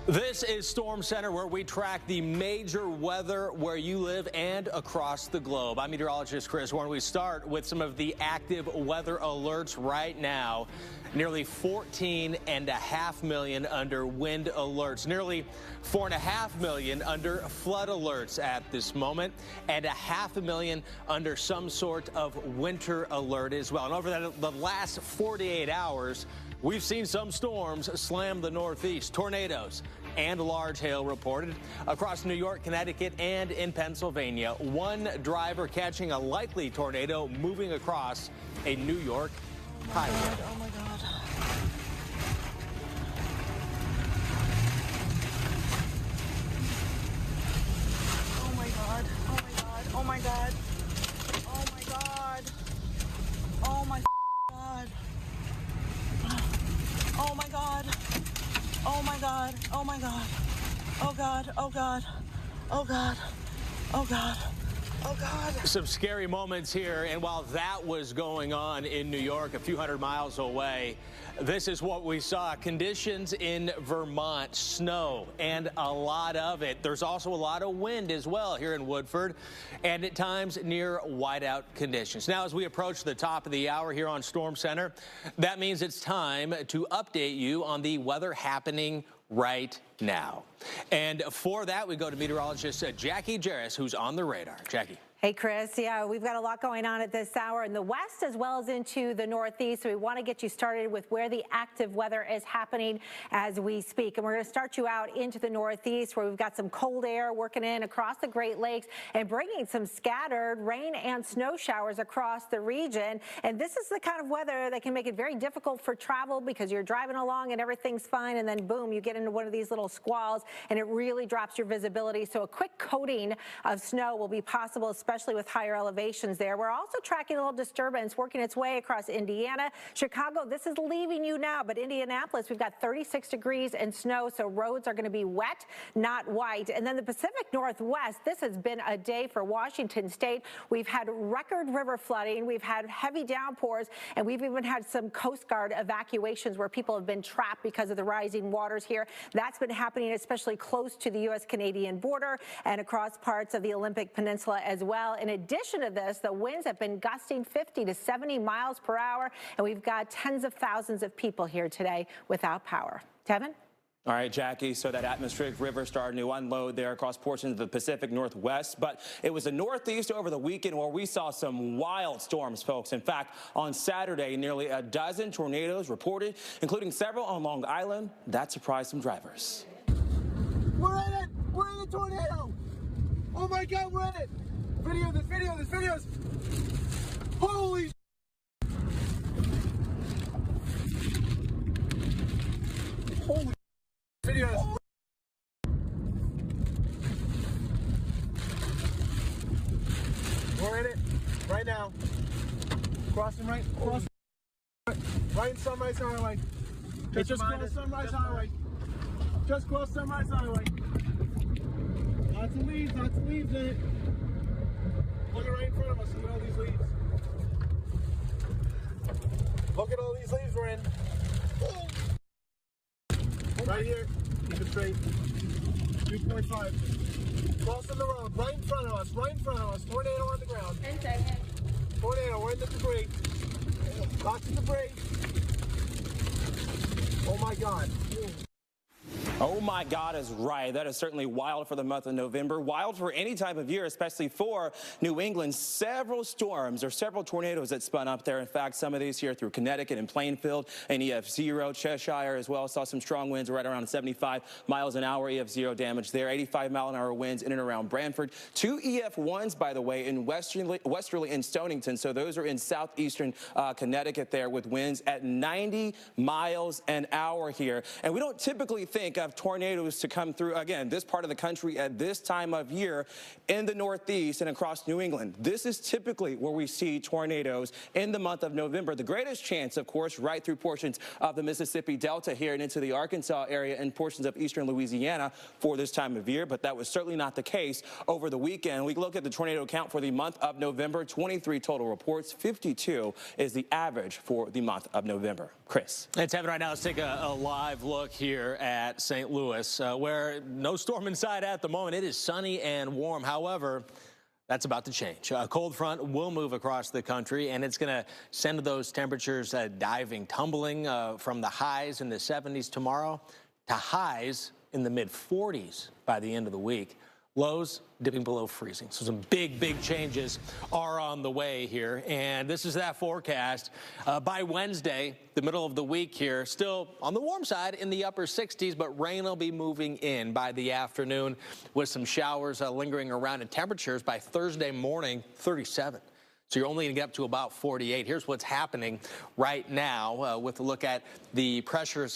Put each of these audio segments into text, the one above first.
This is Storm Center, where we track the major weather where you live and across the globe. I'm meteorologist Chris Warren. We start with some of the active weather alerts right now. Nearly 14.5 million under wind alerts, nearly 4.5 million under flood alerts at this moment, and 500,000 under some sort of winter alert as well. And over the last 48 hours, we've seen some storms slam the Northeast, tornadoes and large hail reported across New York, Connecticut, and in Pennsylvania. One driver catching a likely tornado moving across a New York highway. Oh my God. Oh my God. Oh my God. Oh my God. Oh my God. Oh my God. Oh my God. Oh my God. Oh God. Oh God. Oh God. Oh God. Oh God. Some scary moments here, and while that was going on in New York, a few hundred miles away, this is what we saw. Conditions in Vermont, snow, and a lot of it. There's also a lot of wind as well here in Woodford, and at times near whiteout conditions. Now, as we approach the top of the hour here on Storm Center, that means it's time to update you on the weather happening right now. And for that, we go to meteorologist Jackie Jarris, who's on the radar. Jackie. Hey, Chris. Yeah, we've got a lot going on at this hour in the west as well as into the northeast. So we want to get you started with where the active weather is happening as we speak. And we're going to start you out into the northeast, where we've got some cold air working in across the Great Lakes and bringing some scattered rain and snow showers across the region. And this is the kind of weather that can make it very difficult for travel, because you're driving along and everything's fine, and then boom, you get into one of these little squalls and it really drops your visibility. So a quick coating of snow will be possible, especially with higher elevations there. We're also tracking a little disturbance working its way across Indiana. Chicago, this is leaving you now, but Indianapolis, we've got 36 degrees and snow, so roads are going to be wet, not white. And then the Pacific Northwest, this has been a day for Washington State. We've had record river flooding, we've had heavy downpours, and we've even had some Coast Guard evacuations where people have been trapped because of the rising waters here. That's been happening especially close to the U.S.-Canadian border and across parts of the Olympic Peninsula as well. In addition to this, the winds have been gusting 50 to 70 miles per hour, and we've got tens of thousands of people here today without power. Tevin? All right, Jackie, so that atmospheric river started to unload there across portions of the Pacific Northwest, but it was the Northeast over the weekend where we saw some wild storms, folks. In fact, on Saturday, nearly a dozen tornadoes reported, including several on Long Island. That surprised some drivers. We're in it! We're in the tornado! Oh my God, we're in it! This videos! Holy videos! We're in it right now. Crossing right in Sunrise Highway. Just cross Sunrise Highway. Just cross Sunrise Highway. Lots of leaves in it. Look right in front of us. Look at all these leaves. Look at all these leaves we're in. Oh. Right here. Keep it straight. 2.5. Crossing the road. Right in front of us. Tornado on the ground. Tornado. We're in the debris. Lots of debris. Oh my God. Oh my God is right. That is certainly wild for the month of November. Wild for any time of year, especially for New England. Several storms or several tornadoes that spun up there. In fact, some of these here through Connecticut and Plainfield and EF0, Cheshire as well. Saw some strong winds right around 75 miles an hour. EF0 damage there. 85-mile-an-hour winds in and around Branford. 2 EF1s, by the way, in westerly in Stonington. So those are in southeastern Connecticut there, with winds at 90 miles an hour here. And we don't typically think of tornadoes to come through, again, this part of the country at this time of year in the Northeast and across New England. This is typically where we see tornadoes in the month of November. The greatest chance, of course, right through portions of the Mississippi Delta here and into the Arkansas area and portions of eastern Louisiana for this time of year, but that was certainly not the case over the weekend. We look at the tornado count for the month of November, 23 total reports, 52 is the average for the month of November. Chris. It's happening right now. Let's take a live look here at St. St. Louis, where no storm in sight at the moment. It is sunny and warm. However, that's about to change. A cold front will move across the country, and it's going to send those temperatures diving, tumbling from the highs in the 70s tomorrow to highs in the mid-40s by the end of the week. Lows dipping below freezing. So some big changes are on the way here. And this is that forecast. By Wednesday, the middle of the week here, still on the warm side in the upper 60s, but rain will be moving in by the afternoon with some showers lingering around, and temperatures by Thursday morning, 37. So you're only going to get up to about 48. Here's what's happening right now with a look at the pressure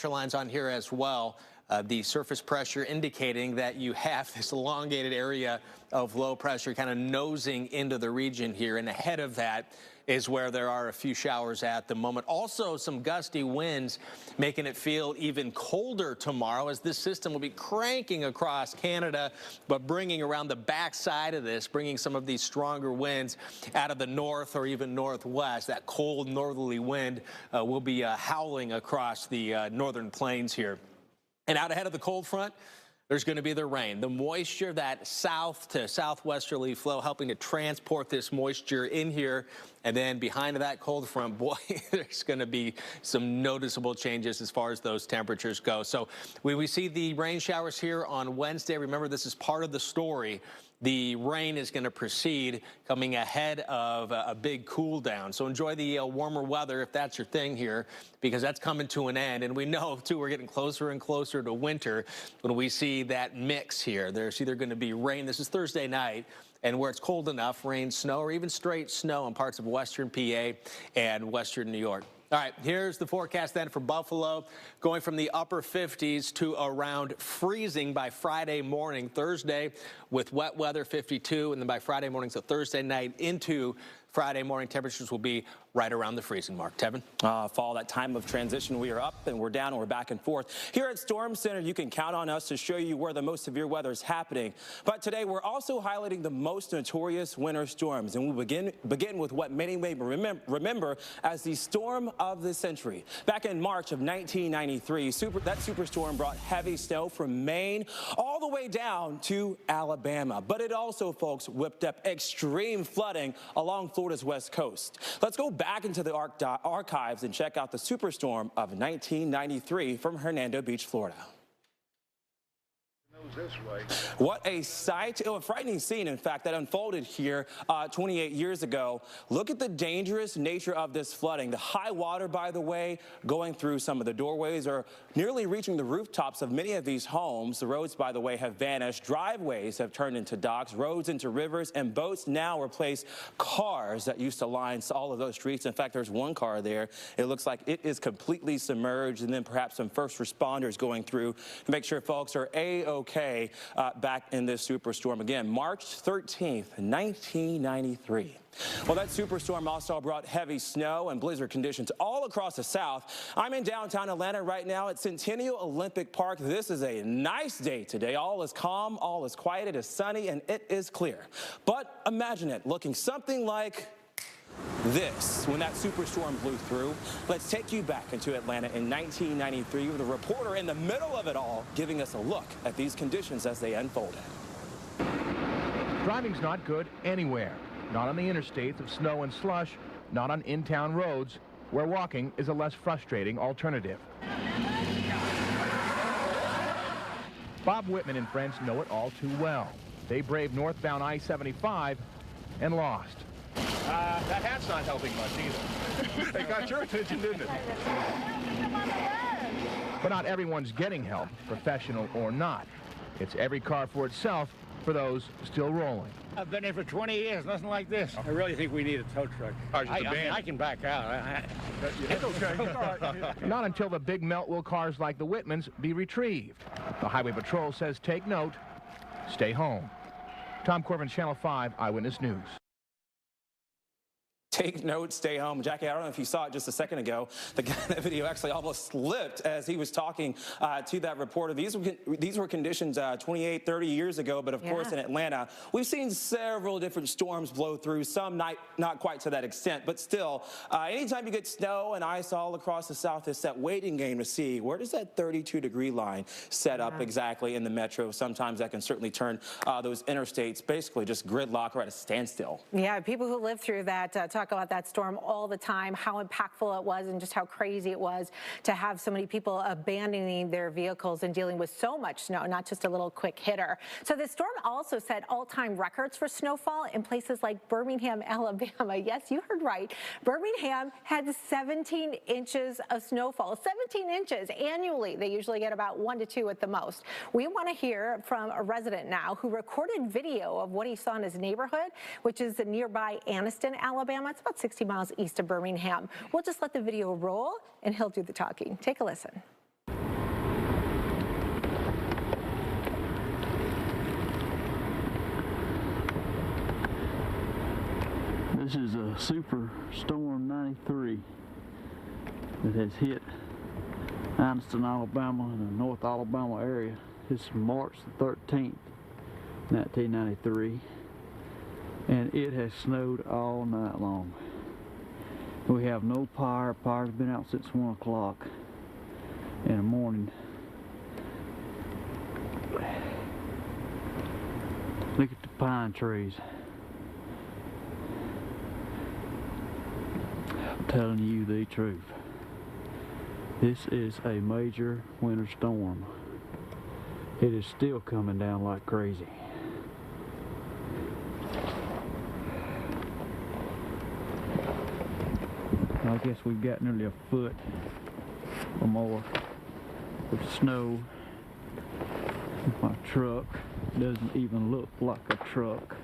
lines on here as well. The surface pressure indicating that you have this elongated area of low pressure kind of nosing into the region here. And ahead of that is where there are a few showers at the moment. Also, some gusty winds making it feel even colder tomorrow as this system will be cranking across Canada, but bringing around the backside of this, bringing some of these stronger winds out of the north or even northwest. That cold northerly wind will be howling across the northern plains here. And out ahead of the cold front, there's going to be the rain. The moisture, that south to southwesterly flow, helping to transport this moisture in here. And then behind that cold front, boy, there's going to be some noticeable changes as far as those temperatures go. So we see the rain showers here on Wednesday. Remember, this is part of the story. The rain is going to proceed coming ahead of a big cool down. So enjoy the warmer weather if that's your thing here, because that's coming to an end. And we know, too, we're getting closer and closer to winter when we see that mix here. There's either going to be rain. This is Thursday night. And where it's cold enough, rain, snow, or even straight snow in parts of western PA and western New York. All right, here's the forecast then for Buffalo, going from the upper 50s to around freezing by Friday morning. Thursday with wet weather, 52, and then by Friday morning, so Thursday night into Friday morning, temperatures will be right around the freezing mark. Tevin? Fall, that time of transition, we are up and we're down and we're back and forth. Here at Storm Center, you can count on us to show you where the most severe weather is happening. But today, we're also highlighting the most notorious winter storms. And we'll begin with what many may remember as the storm of the century. Back in March of 1993, that superstorm brought heavy snow from Maine all the way down to Alabama. But it also, folks, whipped up extreme flooding along Florida's west coast. Let's go back into the archives and check out the superstorm of 1993 from Hernando Beach, Florida. What a sight, a frightening scene, in fact, that unfolded here 28 years ago. Look at the dangerous nature of this flooding. The high water, by the way, going through some of the doorways or nearly reaching the rooftops of many of these homes. The roads, by the way, have vanished. Driveways have turned into docks, roads into rivers, and boats now replace cars that used to line all of those streets. In fact, there's one car there. It looks like it is completely submerged, and then perhaps some first responders going through to make sure folks are A-OK back in this superstorm. Again, March 13th, 1993. Well, that superstorm also brought heavy snow and blizzard conditions all across the South. I'm in downtown Atlanta right now at Centennial Olympic Park. This is a nice day today. All is calm, all is quiet, it is sunny, and it is clear. But imagine it looking something like this when that superstorm blew through. Let's take you back into Atlanta in 1993 with a reporter in the middle of it all giving us a look at these conditions as they unfolded. Driving's not good anywhere. Not on the interstates of snow and slush, not on in-town roads, where walking is a less frustrating alternative. Bob Whitman and friends know it all too well. They braved northbound I-75 and lost. That hat's not helping much either. It got your attention, didn't it? But not everyone's getting help, professional or not. It's every car for itself for those still rolling. I've been here for 20 years, nothing like this. I really think we need a tow truck. I mean, I can back out. It's okay. Not until the big melt will cars like the Whitmans be retrieved. The Highway Patrol says take note, stay home. Tom Corbin, Channel 5 Eyewitness News. Take notes, stay home. Jackie, I don't know if you saw it just a second ago. The guy in that video actually almost slipped as he was talking to that reporter. These were conditions 28, 30 years ago, but of course in Atlanta, we've seen several different storms blow through, some not quite to that extent, but still, anytime you get snow and ice all across the South, it's that waiting game to see where does that 32-degree line set up exactly in the metro. Sometimes that can certainly turn those interstates basically just gridlock or at a standstill. Yeah, people who live through that talk about that storm all the time, how impactful it was and just how crazy it was to have so many people abandoning their vehicles and dealing with so much snow, not just a little quick hitter. So the storm also set all-time records for snowfall in places like Birmingham, Alabama. Yes, you heard right. Birmingham had 17 inches of snowfall, 17 inches annually. They usually get about 1 to 2 at the most. We want to hear from a resident now who recorded video of what he saw in his neighborhood, which is the nearby Anniston, Alabama. It's about 60 miles east of Birmingham. We'll just let the video roll and he'll do the talking. Take a listen. This is a Super Storm 93 that has hit Anniston, Alabama and the North Alabama area. It's March the 13th, 1993. And it has snowed all night long. We have no power. Power's been out since 1 o'clock in the morning. Look at the pine trees. I'm telling you the truth. This is a major winter storm. It is still coming down like crazy. I guess we've got nearly a foot or more of snow. My truck doesn't even look like a truck.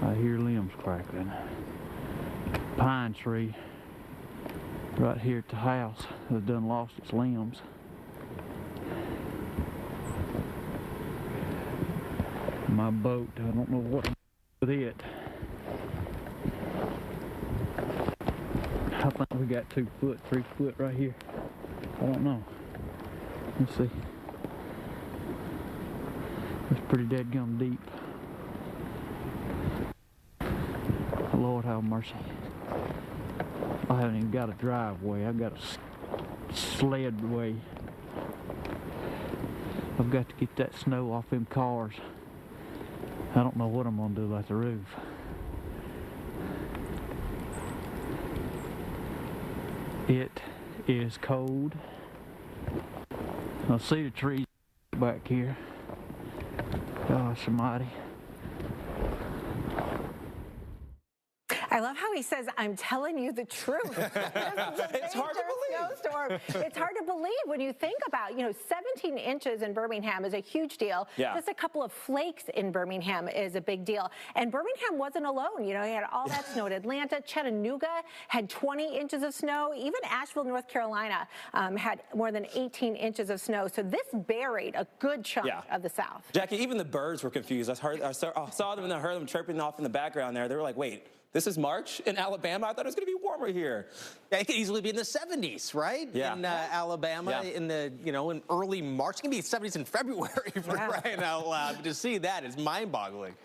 I hear limbs crackling. Pine tree right here at the house has done lost its limbs. My boat, I don't know what to do with it. I think we got 2 foot, 3 foot right here. I don't know. Let's see. It's pretty dead-gum deep. Lord have mercy. I haven't even got a driveway. I've got a sled way. I've got to get that snow off them cars. I don't know what I'm gonna do about the roof. It is cold. I see the trees back here. Gosh almighty. I love how he says, I'm telling you the truth. It's hard to believe. Snowstorm. It's hard to believe when you think about, 17 inches in Birmingham is a huge deal. Yeah. Just a couple of flakes in Birmingham is a big deal. And Birmingham wasn't alone. He had all that snow in Atlanta. Chattanooga had 20 inches of snow. Even Asheville, North Carolina had more than 18 inches of snow. So this buried a good chunk of the South. Jackie, even the birds were confused. I saw them and I heard them chirping off in the background there. They were like, wait. This is March in Alabama? I thought it was going to be warmer here. Yeah, it could easily be in the 70s, right? Yeah. In Alabama, in the, in early March. It can be 70s in February for crying out loud. But to see that is mind-boggling.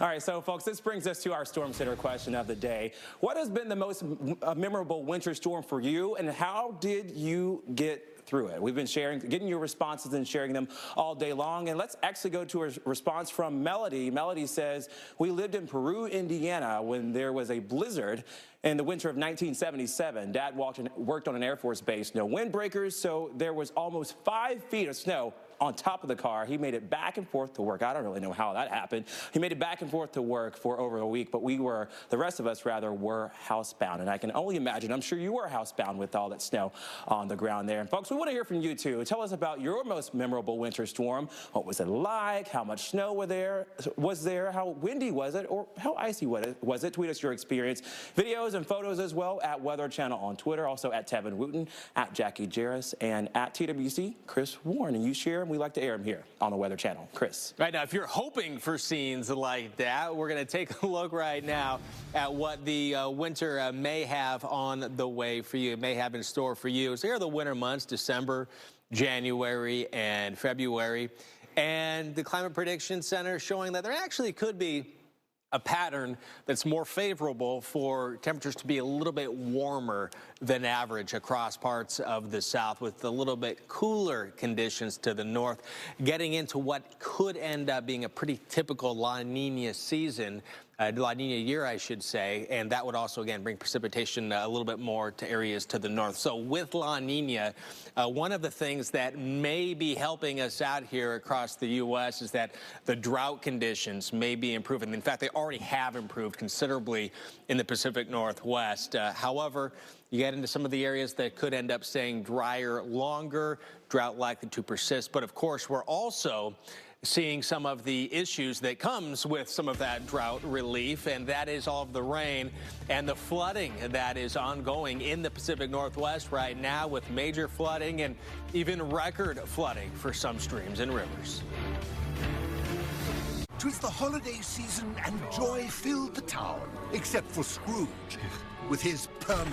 All right, so folks, this brings us to our Storm Center question of the day. What has been the most memorable winter storm for you, and how did you get through it? We've been getting your responses and sharing them all day long. And let's actually go to a response from Melody. Melody says, we lived in Peru, Indiana when there was a blizzard in the winter of 1977. Dad worked on an Air Force base, no windbreakers, so there was almost 5 feet of snow on top of the car. He made it back and forth to work. I don't really know how that happened. He made it back and forth to work for over a week, but the rest of us rather, were housebound. And I can only imagine, I'm sure you were housebound with all that snow on the ground there. And folks, we want to hear from you too. Tell us about your most memorable winter storm. What was it like? How much snow was there? How windy was it? Or how icy was it? Tweet us your experience. Videos and photos as well at Weather Channel on Twitter, also at Tevin Wooten, at Jackie Jarris, and at TWC Chris Warren. And you share them we like to air them here on the Weather Channel. Chris. Right now, if you're hoping for scenes like that, we're going to take a look right now at what the winter may have on the way for you, may have in store for you. So here are the winter months, December, January, and February. And the Climate Prediction Center showing that there actually could be a pattern that's more favorable for temperatures to be a little bit warmer than average across parts of the south, with a little bit cooler conditions to the north, getting into what could end up being a pretty typical La Nina season, La Nina year, I should say, and that would also, again, bring precipitation a little bit more to areas to the north. So with La Nina, one of the things that may be helping us out here across the U.S. is that the drought conditions may be improving. In fact, they already have improved considerably in the Pacific Northwest. However, you get into some of the areas that could end up staying drier longer, drought likely to persist. But of course, we're also seeing some of the issues that comes with some of that drought relief, and that is all of the rain and the flooding that is ongoing in the Pacific Northwest right now, with major flooding and even record flooding for some streams and rivers. 'Twas the holiday season and joy filled the town, except for Scrooge, with his permanent